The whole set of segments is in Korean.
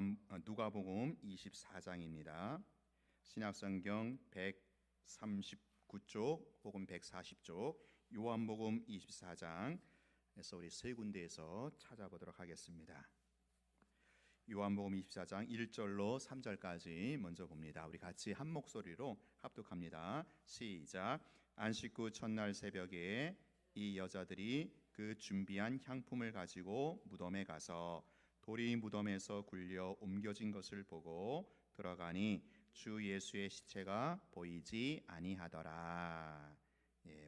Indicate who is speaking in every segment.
Speaker 1: 누가복음 24장입니다. 신약성경 139쪽 혹은 140쪽 요한복음 24장에서 우리 세 군데에서 찾아보도록 하겠습니다. 요한복음 24장 1절로 3절까지 먼저 봅니다. 우리 같이 한 목소리로 합독합니다. 시작. 안식 후 첫날 새벽에 이 여자들이 그 준비한 향품을 가지고 무덤에 가서 돌이 무덤에서 굴려 옮겨진 것을 보고 들어가니 주 예수의 시체가 보이지 아니하더라.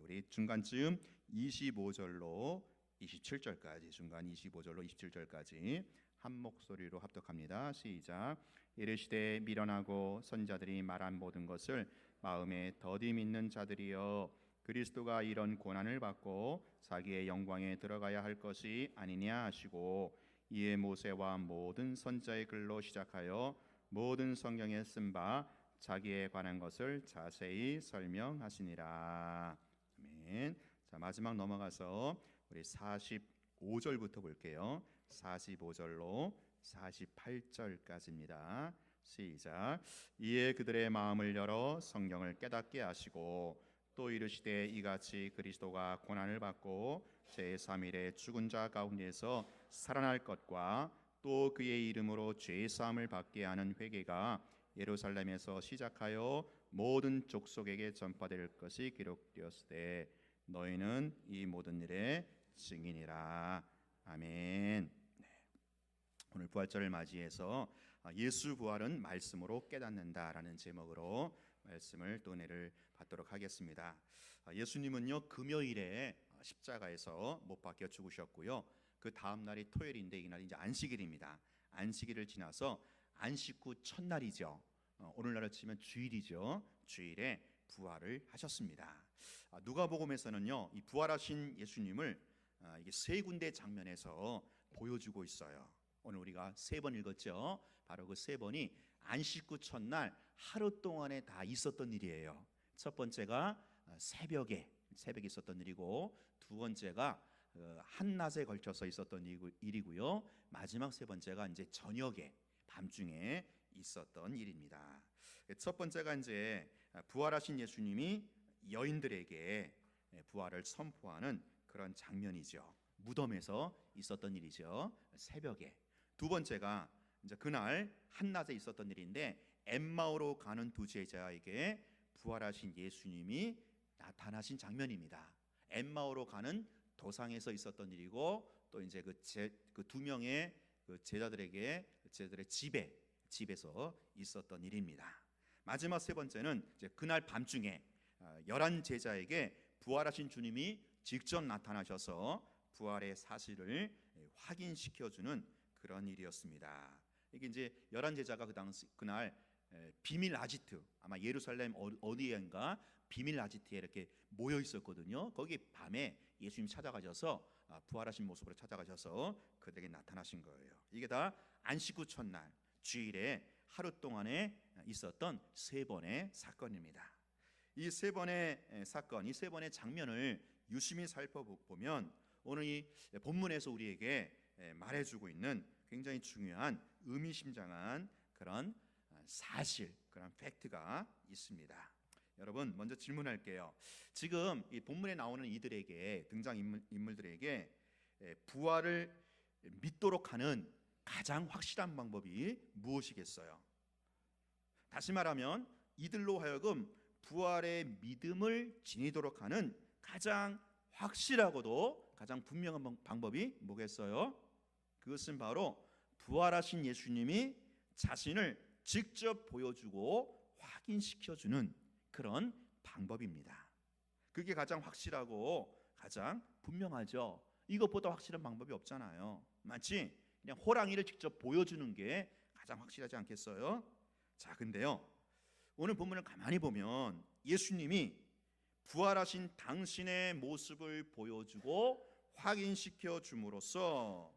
Speaker 1: 우리 중간쯤 25절로 27절까지 중간 25절로 27절까지 한 목소리로 합독합니다. 시작. 이르시되 미련하고 선자들이 말한 모든 것을 마음에 더디 믿는 자들이여, 그리스도가 이런 고난을 받고 자기의 영광에 들어가야 할 것이 아니냐 하시고, 이에 모세와 모든 선자의 글로 시작하여 모든 성경에 쓴 바 자기에 관한 것을 자세히 설명하시니라. 아멘. 자, 마지막 넘어가서 우리 45절부터 볼게요. 45절로 48절까지입니다. 시작. 이에 그들의 마음을 열어 성경을 깨닫게 하시고 또 이르시되 이같이 그리스도가 고난을 받고 제3일에 죽은 자 가운데서 살아날 것과 또 그의 이름으로 죄 사함을 받게 하는 회개가 예루살렘에서 시작하여 모든 족속에게 전파될 것이 기록되었으되 너희는 이 모든 일의 증인이라. 아멘. 오늘 부활절을 맞이해서 예수 부활은 말씀으로 깨닫는다라는 제목으로 말씀을 또 은혜를 받도록 하겠습니다. 예수님은요, 금요일에 십자가에서 못 박혀 죽으셨고요. 그 다음 날이 토요일인데 이날이 이제 안식일입니다. 안식일을 지나서 안식 후 첫날이죠. 오늘날로 치면 주일이죠. 주일에 부활을 하셨습니다. 누가복음에서는요, 이 부활하신 예수님을 이게 세 군데 장면에서 보여주고 있어요. 오늘 우리가 세 번 읽었죠. 바로 그 세 번이 안식 후 첫날 하루 동안에 다 있었던 일이에요. 첫 번째가 새벽에 있었던 일이고, 두 번째가 한낮에 걸쳐서 있었던 일이고요. 마지막 세 번째가 이제 저녁에 밤중에 있었던 일입니다. 첫 번째가 이제 부활하신 예수님이 여인들에게 부활을 선포하는 그런 장면이죠. 무덤에서 있었던 일이죠. 새벽에. 두 번째가 이제 그날 한낮에 있었던 일인데 엠마오로 가는 두 제자에게 부활하신 예수님이 나타나신 장면입니다. 엠마오로 가는 도상에서 있었던 일이고, 또 이제 그 두 명의 그 제자들의 집에서 있었던 일입니다. 마지막 세 번째는 이제 그날 밤중에 11 제자에게 부활하신 주님이 직접 나타나셔서 부활의 사실을 확인시켜주는 그런 일이었습니다. 이게 이제 11 제자가 그날 비밀 아지트, 아마 예루살렘 어디엔가 비밀 아지트에 이렇게 모여 있었거든요. 거기 밤에 예수님 찾아가셔서 부활하신 모습으로 찾아가셔서 그들에게 나타나신 거예요. 이게 다 안식 후 첫날 주일에 하루 동안에 있었던 세 번의 사건입니다. 이 세 번의 사건, 이 세 번의 장면을 유심히 살펴보면 오늘 이 본문에서 우리에게 말해주고 있는 굉장히 중요한 의미심장한 그런 사실, 그런 팩트가 있습니다. 여러분, 먼저 질문할게요. 지금 이 본문에 나오는 이들에게, 등장 인물들에게 부활을 믿도록 하는 가장 확실한 방법이 무엇이겠어요? 다시 말하면 이들로 하여금 부활의 믿음을 지니도록 하는 가장 확실하고도 가장 분명한 방법이 뭐겠어요? 그것은 바로 부활하신 예수님이 자신을 직접 보여주고 확인시켜주는 그런 방법입니다. 그게 가장 확실하고 가장 분명하죠. 이것보다 확실한 방법이 없잖아요. 마치 그냥 호랑이를 직접 보여주는 게 가장 확실하지 않겠어요? 자, 근데요, 오늘 본문을 가만히 보면 예수님이 부활하신 당신의 모습을 보여주고 확인시켜 줌으로써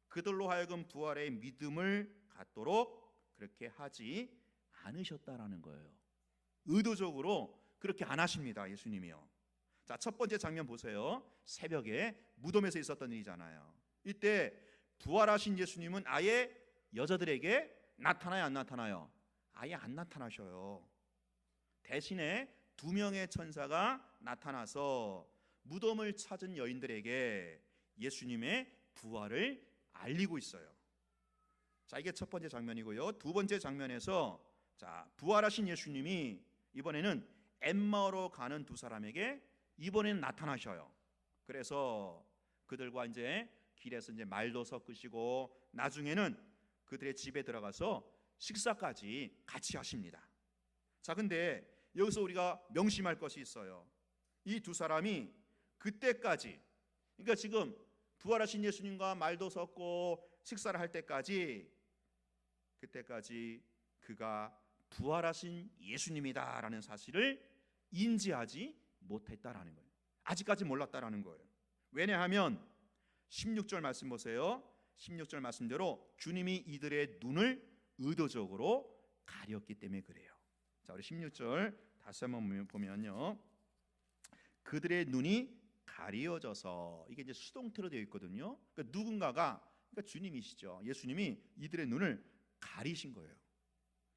Speaker 1: 그들로 하여금 부활의 믿음을 갖도록 그렇게 하지 않으셨다라는 거예요. 의도적으로 그렇게 안 하십니다, 예수님이요. 자, 첫 번째 장면 보세요. 새벽에 무덤에서 있었던 일이잖아요. 이때 부활하신 예수님은 아예 여자들에게 나타나요, 안 나타나요? 아예 안 나타나셔요. 대신에 두 명의 천사가 나타나서 무덤을 찾은 여인들에게 예수님의 부활을 알리고 있어요. 자, 이게 첫 번째 장면이고요. 두 번째 장면에서 자, 부활하신 예수님이 이번에는 엠마오로 가는 두 사람에게 이번에는 나타나셔요. 그래서 그들과 이제 길에서 이제 말도 섞으시고 나중에는 그들의 집에 들어가서 식사까지 같이 하십니다. 자, 근데 여기서 우리가 명심할 것이 있어요. 이 두 사람이 그때까지, 그러니까 지금 부활하신 예수님과 말도 섞고 식사를 할 때까지, 그때까지 그가 부활하신 예수님이다라는 사실을 인지하지 못했다라는 거예요. 아직까지 몰랐다라는 거예요. 왜냐하면 16절 말씀 보세요. 16절 말씀대로 주님이 이들의 눈을 의도적으로 가렸기 때문에 그래요. 자, 우리 16절 다시 한번 보면요. 그들의 눈이 가리어져서, 이게 이제 수동태로 되어 있거든요. 그러니까 누군가가, 그러니까 주님이시죠. 예수님이 이들의 눈을 가리신 거예요.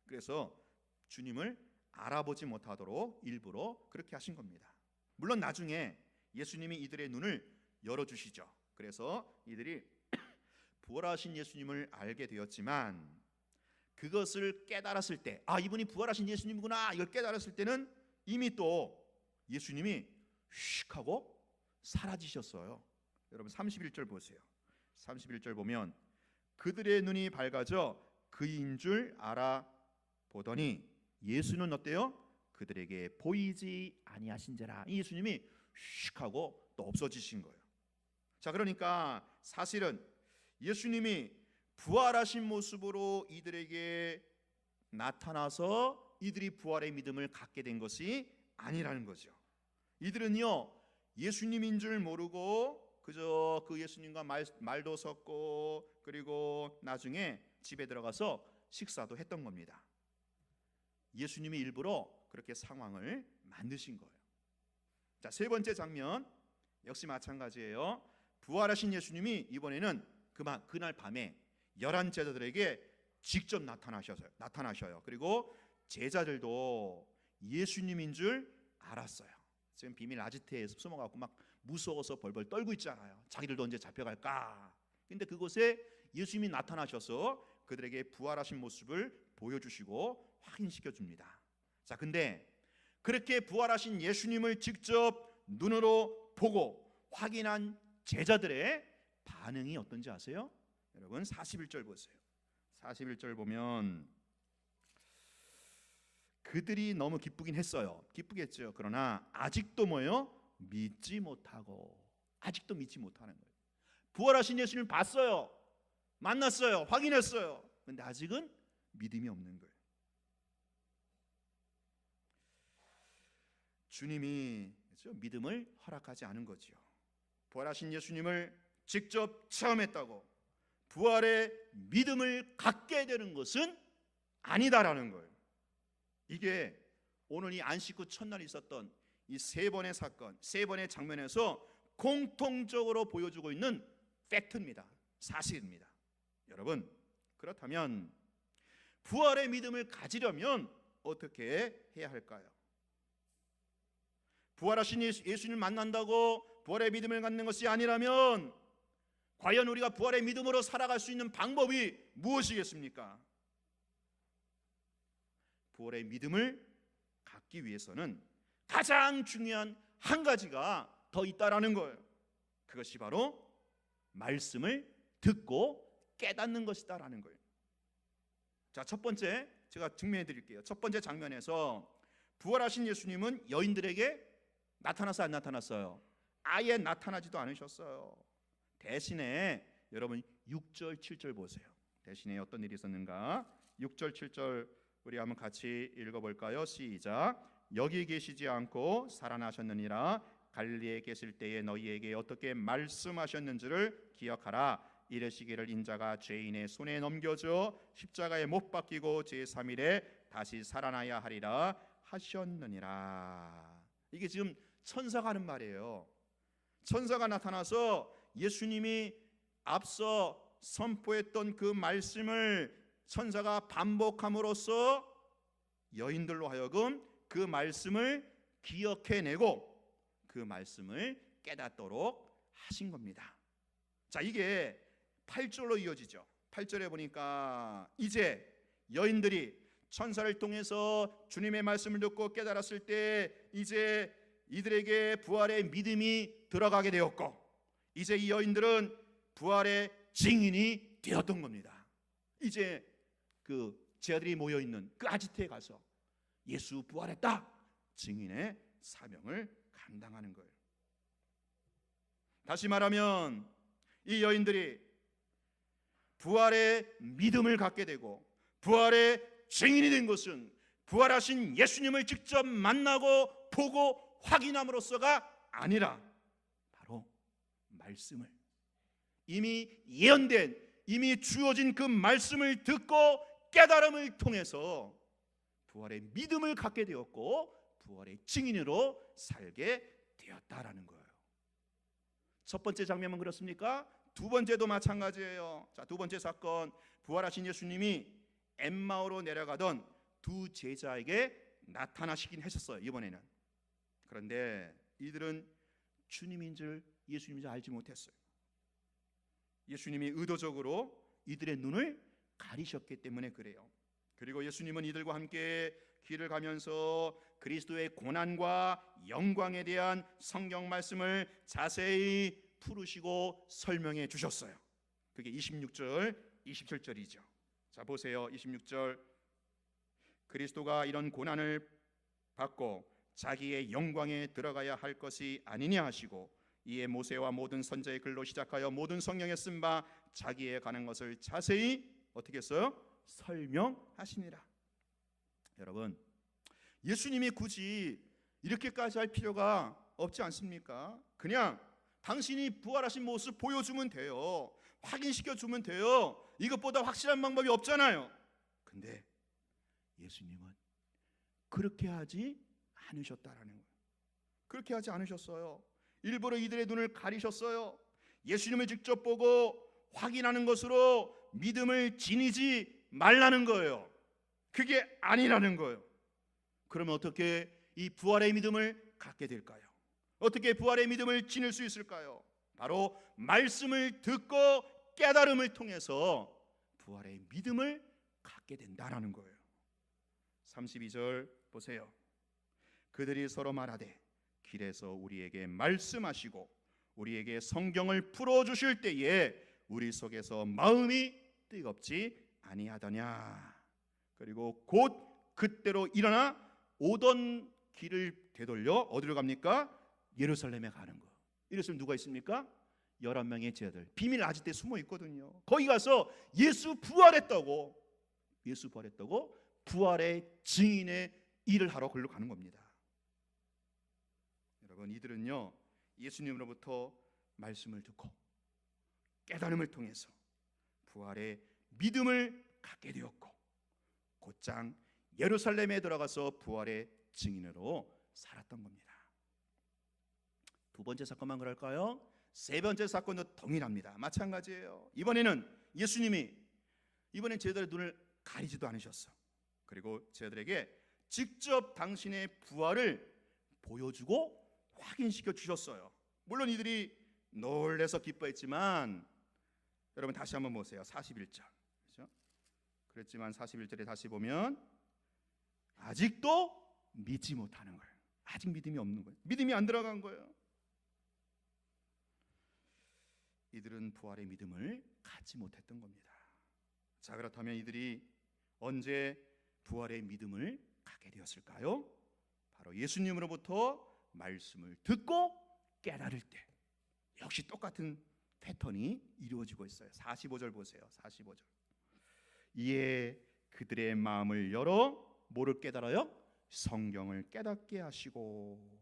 Speaker 1: 그래서 주님을 알아보지 못하도록 일부러 그렇게 하신 겁니다. 물론 나중에 예수님이 이들의 눈을 열어주시죠. 그래서 이들이 부활하신 예수님을 알게 되었지만, 그것을 깨달았을 때, 아, 이분이 부활하신 예수님이구나, 이걸 깨달았을 때는 이미 또 예수님이 휙 하고 사라지셨어요. 여러분 31절 보세요. 31절 보면 그들의 눈이 밝아져 그인 줄 알아보더니 예수는 어때요? 그들에게 보이지 아니하신지라. 이 예수님이 휙 하고 또 없어지신 거예요. 자, 그러니까 사실은 예수님이 부활하신 모습으로 이들에게 나타나서 이들이 부활의 믿음을 갖게 된 것이 아니라는 거죠. 이들은요, 예수님인 줄 모르고 그저 그 예수님과 말도 섞고 그리고 나중에 집에 들어가서 식사도 했던 겁니다. 예수님이 일부러 그렇게 상황을 만드신 거예요. 자, 세 번째 장면 역시 마찬가지예요. 부활하신 예수님이 이번에는 그날 밤에 11 제자들에게 직접 나타나셔요. 그리고 제자들도 예수님인 줄 알았어요. 지금 비밀 아지트에 숨어갖고 막 무서워서 벌벌 떨고 있잖아요. 자기들도 언제 잡혀갈까. 근데 그곳에 예수님이 나타나셔서 그들에게 부활하신 모습을 보여주시고 확인시켜 줍니다. 자, 근데 그렇게 부활하신 예수님을 직접 눈으로 보고 확인한 제자들의 반응이 어떤지 아세요? 여러분 41절 보세요. 41절 보면 그들이 너무 기쁘긴 했어요. 기쁘겠죠. 그러나 아직도 뭐예요? 믿지 못하고, 아직도 믿지 못하는 거예요. 부활하신 예수님을 봤어요. 만났어요. 확인했어요. 그런데 아직은 믿음이 없는 거예요. 주님이 믿음을 허락하지 않은 거죠. 부활하신 예수님을 직접 체험했다고 부활의 믿음을 갖게 되는 것은 아니다라는 거예요. 이게 오늘 이 안식 후 첫날 있었던 이 세 번의 사건, 세 번의 장면에서 공통적으로 보여주고 있는 팩트입니다. 사실입니다. 여러분, 그렇다면 부활의 믿음을 가지려면 어떻게 해야 할까요? 부활하신 예수님을 만난다고 부활의 믿음을 갖는 것이 아니라면 과연 우리가 부활의 믿음으로 살아갈 수 있는 방법이 무엇이겠습니까? 부활의 믿음을 갖기 위해서는 가장 중요한 한 가지가 더 있다라는 거예요. 그것이 바로 말씀을 듣고 깨닫는 것이다라는 거예요. 자, 첫 번째 제가 증명해 드릴게요. 첫 번째 장면에서 부활하신 예수님은 여인들에게 나타나서 안 나타났어요? 아예 나타나지도 않으셨어요. 대신에 여러분 6절 7절 보세요. 대신에 어떤 일이 있었는가? 6절 7절 우리 한번 같이 읽어볼까요? 시작. 여기 계시지 않고 살아나셨느니라. 갈릴리에 계실 때에 너희에게 어떻게 말씀하셨는지를 기억하라. 이르시기를 인자가 죄인의 손에 넘겨져 십자가에 못 박히고 제3일에 다시 살아나야 하리라 하셨느니라. 이게 지금 천사가 하는 말이에요. 천사가 나타나서 예수님이 앞서 선포했던 그 말씀을 천사가 반복함으로써 여인들로 하여금 그 말씀을 기억해내고 그 말씀을 깨닫도록 하신 겁니다. 자, 이게 8절로 이어지죠. 8절에 보니까 이제 여인들이 천사를 통해서 주님의 말씀을 듣고 깨달았을 때 이제 이들에게 부활의 믿음이 들어가게 되었고, 이제 이 여인들은 부활의 증인이 되었던 겁니다. 이제 그 제자들이 모여있는 그 아지트에 가서 예수 부활했다 증인의 사명을 감당하는 거예요. 다시 말하면 이 여인들이 부활의 믿음을 갖게 되고 부활의 증인이 된 것은 부활하신 예수님을 직접 만나고 보고 확인함으로써가 아니라 바로 말씀을, 이미 예언된, 이미 주어진 그 말씀을 듣고 깨달음을 통해서 부활의 믿음을 갖게 되었고 부활의 증인으로 살게 되었다라는 거예요. 첫 번째 장면은 그렇습니까? 두 번째도 마찬가지예요. 자, 두 번째 사건, 부활하신 예수님이 엠마오로 내려가던 두 제자에게 나타나시긴 했었어요. 이번에는. 그런데 이들은 주님인 줄, 예수님인 줄 알지 못했어요. 예수님이 의도적으로 이들의 눈을 가리셨기 때문에 그래요. 그리고 예수님은 이들과 함께 길을 가면서 그리스도의 고난과 영광에 대한 성경 말씀을 자세히 풀으시고 설명해 주셨어요. 그게 26절, 27절이죠. 자, 보세요. 26절, 그리스도가 이런 고난을 받고 자기의 영광에 들어가야 할 것이 아니냐 하시고, 이에 모세와 모든 선지자의 글로 시작하여 모든 성경에 쓴 바 자기에 관한 것을 자세히 어떻게 했어요? 설명하시니라. 여러분, 예수님이 굳이 이렇게까지 할 필요가 없지 않습니까? 그냥 당신이 부활하신 모습 보여주면 돼요. 확인시켜주면 돼요. 이것보다 확실한 방법이 없잖아요. 근데 예수님은 그렇게 하지 않으셨다라는 거예요. 그렇게 하지 않으셨어요. 일부러 이들의 눈을 가리셨어요. 예수님을 직접 보고 확인하는 것으로 믿음을 지니지 말라는 거예요. 그게 아니라는 거예요. 그러면 어떻게 이 부활의 믿음을 갖게 될까요? 어떻게 부활의 믿음을 지닐 수 있을까요? 바로 말씀을 듣고 깨달음을 통해서 부활의 믿음을 갖게 된다라는 거예요. 32절 보세요. 그들이 서로 말하되 길에서 우리에게 말씀하시고 우리에게 성경을 풀어주실 때에 우리 속에서 마음이 뜨겁지 아니하더냐. 그리고 곧 그때로 일어나 오던 길을 되돌려 어디로 갑니까? 예루살렘에 가는 거. 이랬으면 누가 있습니까? 11명의 제자들, 비밀 아지트에 숨어 있거든요. 거기 가서 예수 부활했다고 부활의 증인의 일을 하러 걸로 가는 겁니다. 여러분, 이들은요 예수님으로부터 말씀을 듣고 깨달음을 통해서 부활의 믿음을 갖게 되었고 곧장 예루살렘에 들어가서 부활의 증인으로 살았던 겁니다. 두 번째 사건만 그럴까요? 세 번째 사건도 동일합니다. 마찬가지예요. 이번에는 예수님이 제자들의 눈을 가리지도 않으셨어. 그리고 제자들에게 직접 당신의 부활을 보여주고 확인시켜 주셨어요. 물론 이들이 놀라서 기뻐했지만, 여러분 다시 한번 보세요. 41절. 그렇죠? 그랬지만 41절에 다시 보면 아직도 믿지 못하는 거예요. 아직 믿음이 없는 거예요. 믿음이 안 들어간 거예요. 이들은 부활의 믿음을 갖지 못했던 겁니다. 자, 그렇다면 이들이 언제 부활의 믿음을 갖게 되었을까요? 바로 예수님으로부터 말씀을 듣고 깨달을 때. 역시 똑같은 패턴이 이루어지고 있어요. 45절 보세요. 45절. 이에 그들의 마음을 열어 뭐를 깨달아요? 성경을 깨닫게 하시고.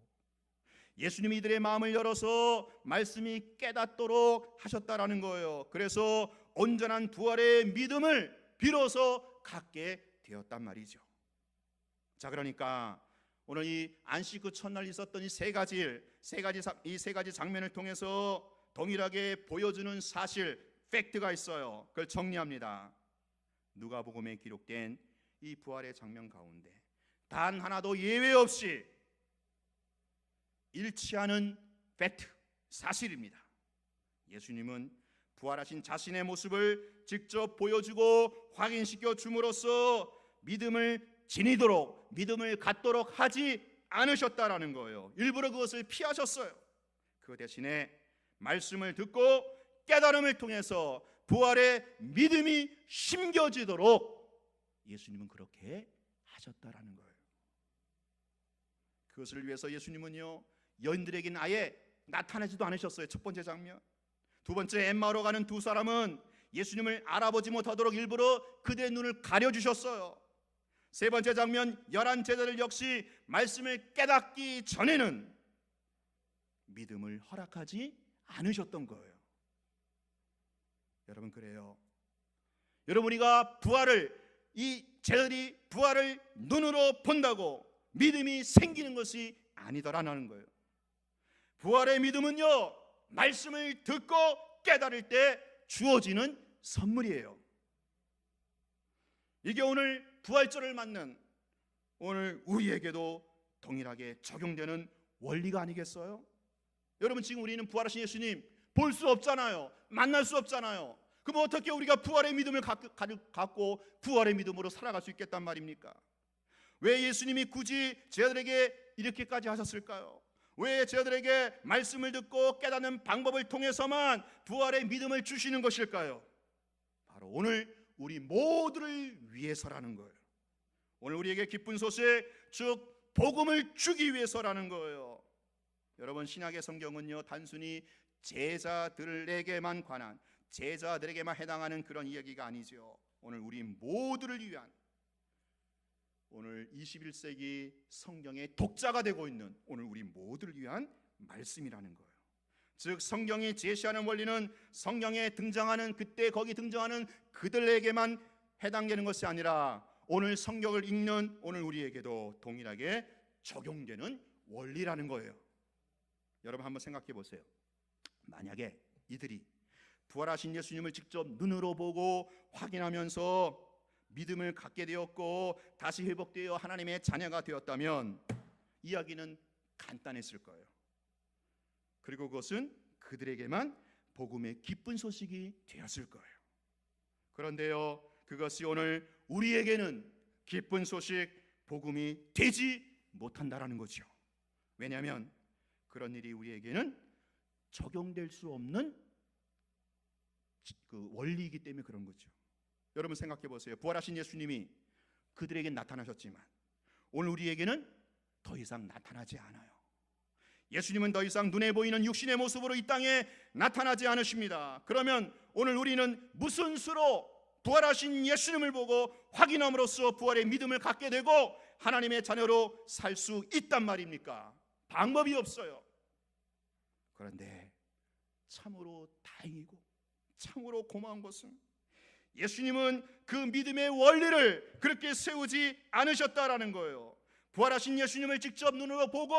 Speaker 1: 예수님이 이들의 마음을 열어서 말씀이 깨닫도록 하셨다라는 거예요. 그래서 온전한 부활의 믿음을 비로소 갖게 되었단 말이죠. 자, 그러니까 오늘 이 안식 후 첫날 있었던 이 세 가지 장면을 통해서 동일하게 보여주는 사실, 팩트가 있어요. 그걸 정리합니다. 누가복음에 기록된 이 부활의 장면 가운데 단 하나도 예외 없이 일치하는 팩트, 사실입니다. 예수님은 부활하신 자신의 모습을 직접 보여주고 확인시켜 줌으로써 믿음을 지니도록, 믿음을 갖도록 하지 않으셨다라는 거예요. 일부러 그것을 피하셨어요. 그 대신에 말씀을 듣고 깨달음을 통해서 부활의 믿음이 심겨지도록 예수님은 그렇게 하셨다라는 거예요. 그것을 위해서 예수님은요, 여인들에게는 아예 나타나지도 않으셨어요. 첫 번째 장면. 두 번째, 엠마오로 가는 두 사람은 예수님을 알아보지 못하도록 일부러 그들의 눈을 가려주셨어요. 세 번째 장면, 11 제자들 역시 말씀을 깨닫기 전에는 믿음을 허락하지 않으셨던 거예요. 여러분, 그래요. 여러분, 우리가 이 제자들이 부활을 눈으로 본다고 믿음이 생기는 것이 아니더라는 거예요. 부활의 믿음은요, 말씀을 듣고 깨달을 때 주어지는 선물이에요. 이게 오늘 부활절을 맞는 오늘 우리에게도 동일하게 적용되는 원리가 아니겠어요? 여러분, 지금 우리는 부활하신 예수님 볼 수 없잖아요. 만날 수 없잖아요. 그럼 어떻게 우리가 부활의 믿음을 갖고 부활의 믿음으로 살아갈 수 있겠단 말입니까? 왜 예수님이 굳이 제자들에게 이렇게까지 하셨을까요? 왜 제자들에게 말씀을 듣고 깨닫는 방법을 통해서만 부활의 믿음을 주시는 것일까요? 바로 오늘 우리 모두를 위해서라는 거예요. 오늘 우리에게 기쁜 소식, 즉 복음을 주기 위해서라는 거예요. 여러분, 신약의 성경은요, 단순히 제자들에게만 관한, 제자들에게만 해당하는 그런 이야기가 아니죠. 오늘 우리 모두를 위한, 오늘 21세기 성경의 독자가 되고 있는 오늘 우리 모두를 위한 말씀이라는 거예요. 즉, 성경이 제시하는 원리는 성경에 등장하는 그때 거기 등장하는 그들에게만 해당되는 것이 아니라 오늘 성경을 읽는 오늘 우리에게도 동일하게 적용되는 원리라는 거예요. 여러분, 한번 생각해 보세요. 만약에 이들이 부활하신 예수님을 직접 눈으로 보고 확인하면서 믿음을 갖게 되었고 다시 회복되어 하나님의 자녀가 되었다면 이야기는 간단했을 거예요. 그리고 그것은 그들에게만 복음의 기쁜 소식이 되었을 거예요. 그런데요, 그것이 오늘 우리에게는 기쁜 소식, 복음이 되지 못한다라는 거죠. 왜냐하면 그런 일이 우리에게는 적용될 수 없는 그 원리이기 때문에 그런 거죠. 여러분, 생각해 보세요. 부활하신 예수님이 그들에게 나타나셨지만 오늘 우리에게는 더 이상 나타나지 않아요. 예수님은 더 이상 눈에 보이는 육신의 모습으로 이 땅에 나타나지 않으십니다. 그러면 오늘 우리는 무슨 수로 부활하신 예수님을 보고 확인함으로써 부활의 믿음을 갖게 되고 하나님의 자녀로 살 수 있단 말입니까? 방법이 없어요. 그런데 참으로 다행이고 참으로 고마운 것은 예수님은 그 믿음의 원리를 그렇게 세우지 않으셨다라는 거예요. 부활하신 예수님을 직접 눈으로 보고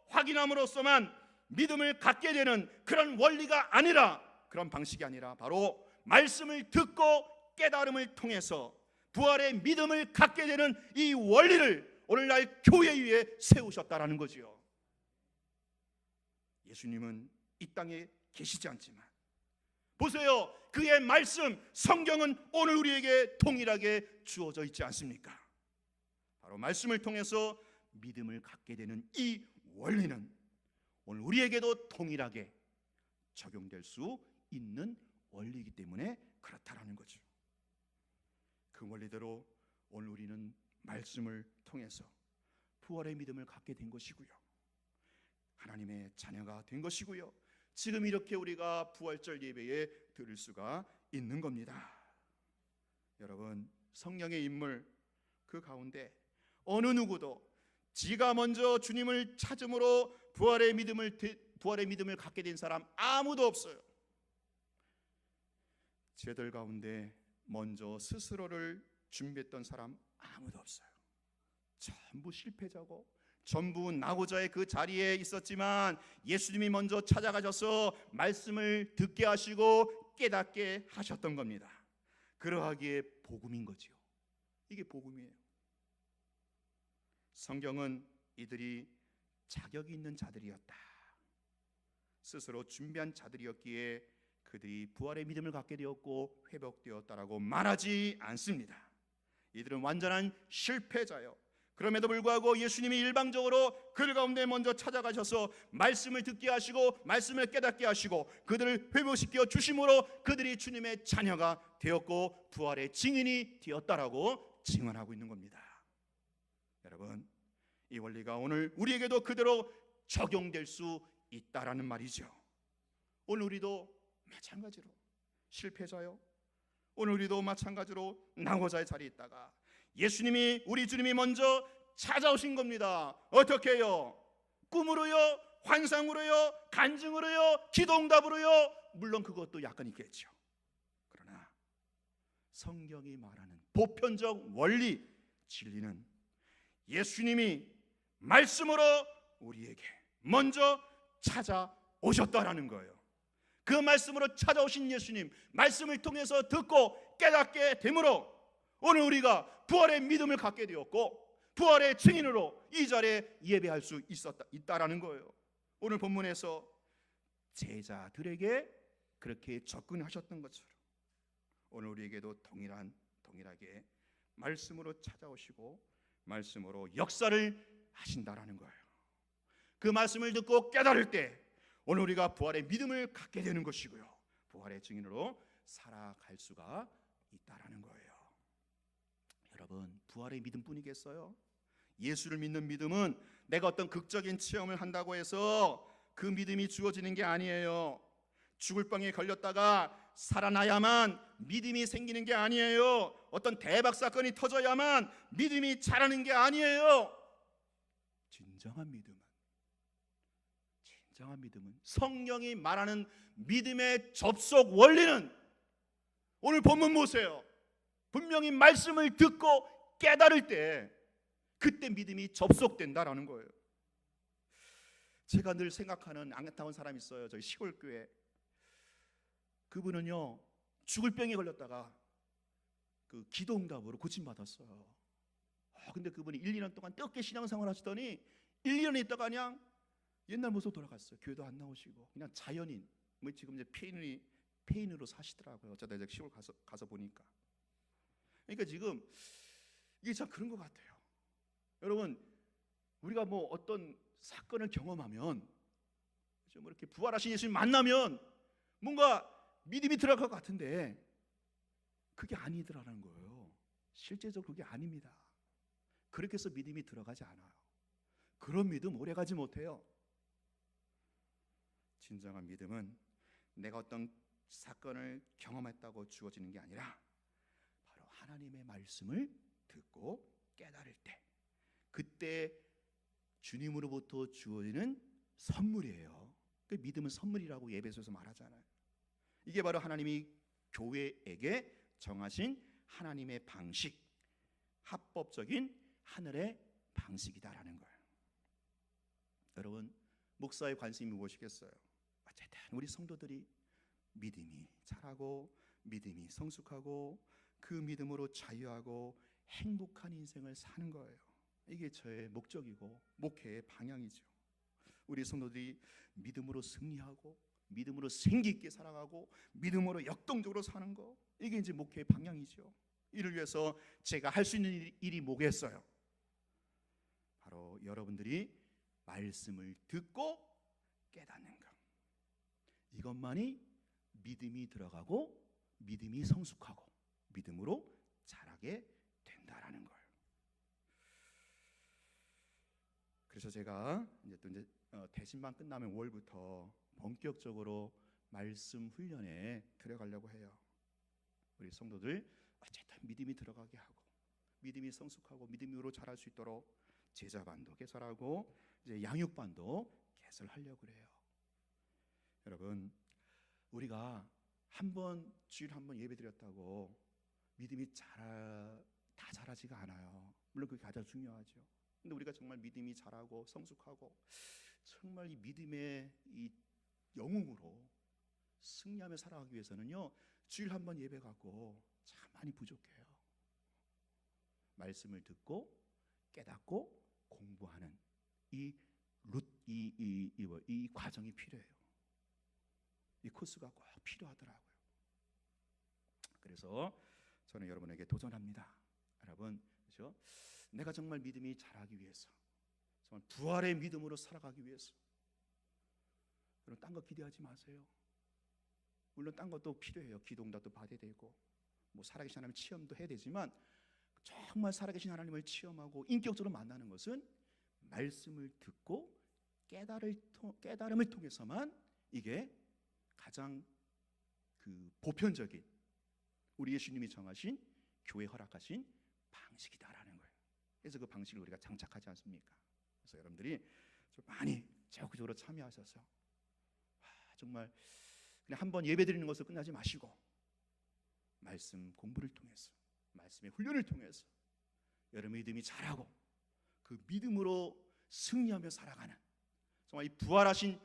Speaker 1: 확인함으로써만 믿음을 갖게 되는 그런 원리가 아니라, 그런 방식이 아니라 바로 말씀을 듣고 깨달음을 통해서 부활의 믿음을 갖게 되는 이 원리를 오늘날 교회 위에 세우셨다라는 거지요. 예수님은 이 땅에 계시지 않지만 보세요, 그의 말씀, 성경은 오늘 우리에게 동일하게 주어져 있지 않습니까? 바로 말씀을 통해서 믿음을 갖게 되는 이 원리는 오늘 우리에게도 동일하게 적용될 수 있는 원리이기 때문에 그렇다라는 거죠. 그 원리대로 오늘 우리는 말씀을 통해서 부활의 믿음을 갖게 된 것이고요, 하나님의 자녀가 된 것이고요, 지금 이렇게 우리가 부활절 예배에 들을 수가 있는 겁니다. 여러분, 성령의 인물 그 가운데 어느 누구도 지가 먼저 주님을 찾음으로 부활의 믿음을 갖게 된 사람 아무도 없어요. 제들 가운데 먼저 스스로를 준비했던 사람 아무도 없어요. 전부 실패자고 전부 나고자의 그 자리에 있었지만 예수님이 먼저 찾아가셔서 말씀을 듣게 하시고 깨닫게 하셨던 겁니다. 그러하기에 복음인 거지요. 이게 복음이에요. 성경은 이들이 자격이 있는 자들이었다, 스스로 준비한 자들이었기에 그들이 부활의 믿음을 갖게 되었고 회복되었다라고 말하지 않습니다. 이들은 완전한 실패자요. 그럼에도 불구하고 예수님이 일방적으로 그들 가운데 먼저 찾아가셔서 말씀을 듣게 하시고 말씀을 깨닫게 하시고 그들을 회복시켜 주심으로 그들이 주님의 자녀가 되었고 부활의 증인이 되었다라고 증언하고 있는 겁니다. 여러분, 이 원리가 오늘 우리에게도 그대로 적용될 수 있다라는 말이죠. 오늘 우리도 마찬가지로 실패자요, 오늘 우리도 마찬가지로 낙오자의 자리에 있다가 예수님이, 우리 주님이 먼저 찾아오신 겁니다. 어떻게 해요? 꿈으로요? 환상으로요? 간증으로요? 기도응답으로요? 물론 그것도 약간 있겠죠. 그러나 성경이 말하는 보편적 원리, 진리는 예수님이 말씀으로 우리에게 먼저 찾아오셨다라는 거예요. 그 말씀으로 찾아오신 예수님, 말씀을 통해서 듣고 깨닫게 되므로 오늘 우리가 부활의 믿음을 갖게 되었고 부활의 증인으로 이 자리에 예배할 수 있다라는 거예요. 오늘 본문에서 제자들에게 그렇게 접근하셨던 것처럼 오늘 우리에게도 동일하게 말씀으로 찾아오시고 말씀으로 역사를 하신다라는 거예요. 그 말씀을 듣고 깨달을 때 오늘 우리가 부활의 믿음을 갖게 되는 것이고요, 부활의 증인으로 살아갈 수가 있다라는 거예요. 여러분, 부활의 믿음뿐이겠어요? 예수를 믿는 믿음은 내가 어떤 극적인 체험을 한다고 해서 그 믿음이 주어지는 게 아니에요. 죽을 병에 걸렸다가 살아나야만 믿음이 생기는 게 아니에요. 어떤 대박 사건이 터져야만 믿음이 자라는 게 아니에요. 진정한 믿음은 성경이 말하는 믿음의 접속 원리는 오늘 본문 보세요. 분명히 말씀을 듣고 깨달을 때 그때 믿음이 접속된다라는 거예요. 제가 늘 생각하는 안타까운 사람이 있어요. 저희 시골 교회. 그분은요, 죽을 병에 걸렸다가 그 기도응답으로 고침받았어요. 근데 그분이 1, 2년 동안 뜨겁게 신앙생활 하시더니 1, 2년 있다가 그냥 옛날 모습 돌아갔어요. 교회도 안 나오시고 그냥 자연인, 뭐 지금 이제 페인으로 사시더라고요. 어쩌다 이제 시골 가서 보니까. 그러니까 지금 이게 참 그런 것 같아요. 여러분, 우리가 뭐 어떤 사건을 경험하면 좀 이렇게 부활하신 예수님 만나면 뭔가 믿음이 들어갈 것 같은데 그게 아니더라는 거예요. 실제적으로 그게 아닙니다. 그렇게 해서 믿음이 들어가지 않아요. 그런 믿음 오래가지 못해요. 진정한 믿음은 내가 어떤 사건을 경험했다고 주어지는 게 아니라 바로 하나님의 말씀을 듣고 깨달을 때, 그때 주님으로부터 주어지는 선물이에요. 그 믿음은 선물이라고 예배소에서 말하잖아요. 이게 바로 하나님이 교회에게 정하신 하나님의 방식, 합법적인 하늘의 방식이다라는 거예요. 여러분, 목사의 관심이 무엇이겠어요? 어쨌든 우리 성도들이 믿음이 자라고 믿음이 성숙하고 그 믿음으로 자유하고 행복한 인생을 사는 거예요. 이게 저의 목적이고 목회의 방향이죠. 우리 성도들이 믿음으로 승리하고 믿음으로 생기 있게 살아가고 믿음으로 역동적으로 사는 거, 이게 이제 목회의 방향이죠. 이를 위해서 제가 할 수 있는 일이 뭐겠어요? 바로 여러분들이 말씀을 듣고 깨닫는 것, 이것만이 믿음이 들어가고 믿음이 성숙하고 믿음으로 자라게 된다라는 거예요. 그래서 제가 이제 대신반 끝나면 5월부터 본격적으로 말씀 훈련에 들어가려고 해요. 우리 성도들 어쨌든 믿음이 들어가게 하고 믿음이 성숙하고 믿음으로 자랄 수 있도록 제자반도 개설하고 이제 양육반도 개설하려고 그래요. 여러분, 우리가 주일에 한 번 예배드렸다고 믿음이 다 자라지가 않아요. 물론 그게 가장 중요하죠. 근데 우리가 정말 믿음이 자라고 성숙하고 정말 이 믿음의 이 영웅으로 승리하며 살아가기 위해서는요, 주일 한 번 예배 갖고 참
Speaker 2: 많이 부족해요. 말씀을 듣고 깨닫고 공부하는 이 과정이 필요해요. 이 코스가 꼭 필요하더라고요. 그래서 저는 여러분에게 도전합니다. 여러분, 그렇죠? 내가 정말 믿음이 자라기 위해서, 정말 부활의 믿음으로 살아가기 위해서, 여러분 딴 거 기대하지 마세요. 물론 딴 것도 필요해요. 기도응답도 받아야 되고, 뭐 살아계신 하나님 체험도 해야 되지만, 정말 살아계신 하나님을 체험하고 인격적으로 만나는 것은 말씀을 듣고 깨달음을 통해서만 이게 가장 보편적인 우리 예수님이 정하신 교회 허락하신 방식이다라는 거예요. 그래서 그 방식을 우리가 장착하지 않습니까? 그래서 여러분들이 좀 많이 적극적으로 참여하셔서 정말 그냥 한번 예배 드리는 것으로 끝나지 마시고 말씀 공부를 통해서, 말씀의 훈련을 통해서 여러분의 믿음이 자라고 그 믿음으로 승리하며 살아가는, 정말 이 부활하신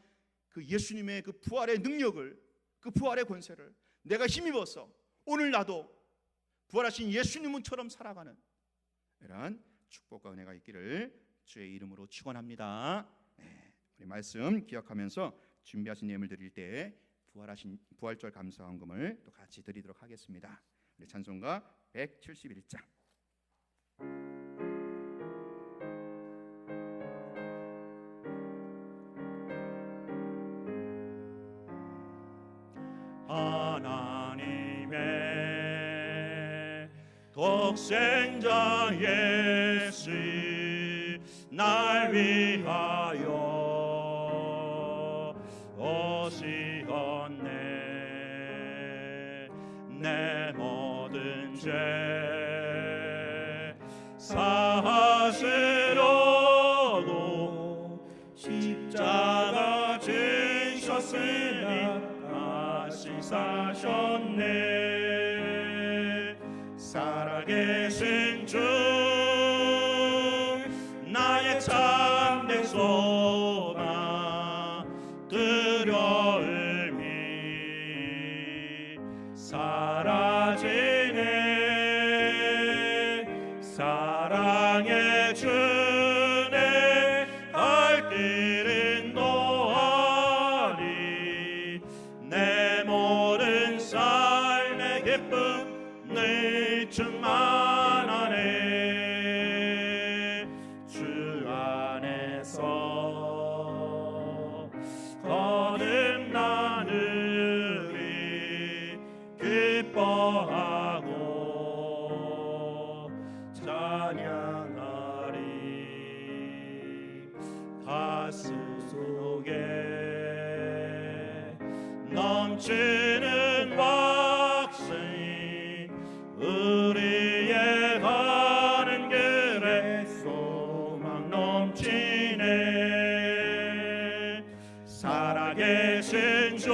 Speaker 2: 그 예수님의 그 부활의 능력을, 그 부활의 권세를 내가 힘입어서 오늘 나도 부활하신 예수님처럼 살아가는 이러한 축복과 은혜가 있기를 주의 이름으로 축원합니다. 네, 우리 말씀 기억하면서 준비하신 예물 드릴 때 부활하신 부활절 감사헌금을 또 같이 드리도록 하겠습니다. 우리 찬송가 171장.
Speaker 1: 하나님의 독생자 예수 날 위하여 오시었네. 내 모든 죄 사하시려고 십자가 지셨으니 다시 사셨네. 살아계신 주 나의 참된 소망 두려움이 사라지네. 사랑의 주네 할 길은 노하리. 내 모든 삶의 기쁨 늘 충만하네. 주 안에서 거듭나느니 기뻐하고 찬양하리. 가슴 속에 넘치는 박신 우리의 가는 길에 소망 넘치네. 살아계신 주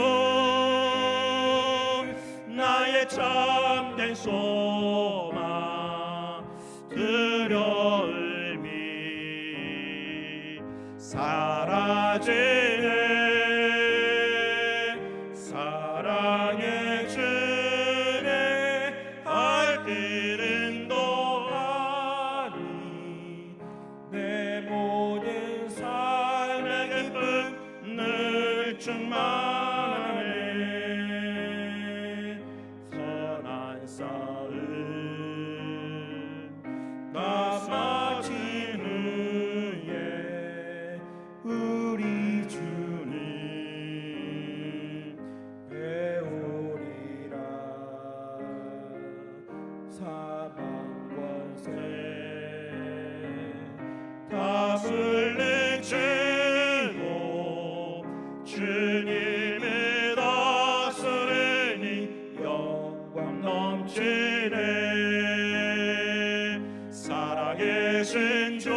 Speaker 1: 나의 참된 소망 두려움이 사라지네. 사랑의 주네 할 길은 노하니. 내 모든 삶의 기쁨 늘 충만하네. 선한 싸움 다 마친 후에 우리 주님 배우리라. 사망 권세 다 물리치고 주님이 다스리니 영광 넘치네. 살아계신 주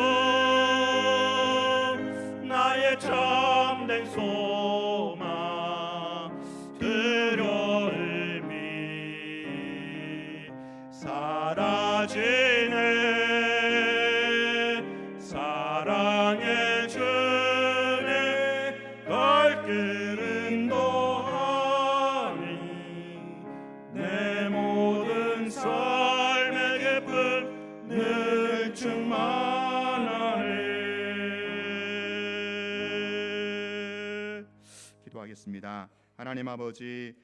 Speaker 1: 나의 참된 소망 두려움이 사라지네. 사랑의 주네 갈 길은 노하니. 내 모든 삶 기도하겠습니다. 하나님 아버지,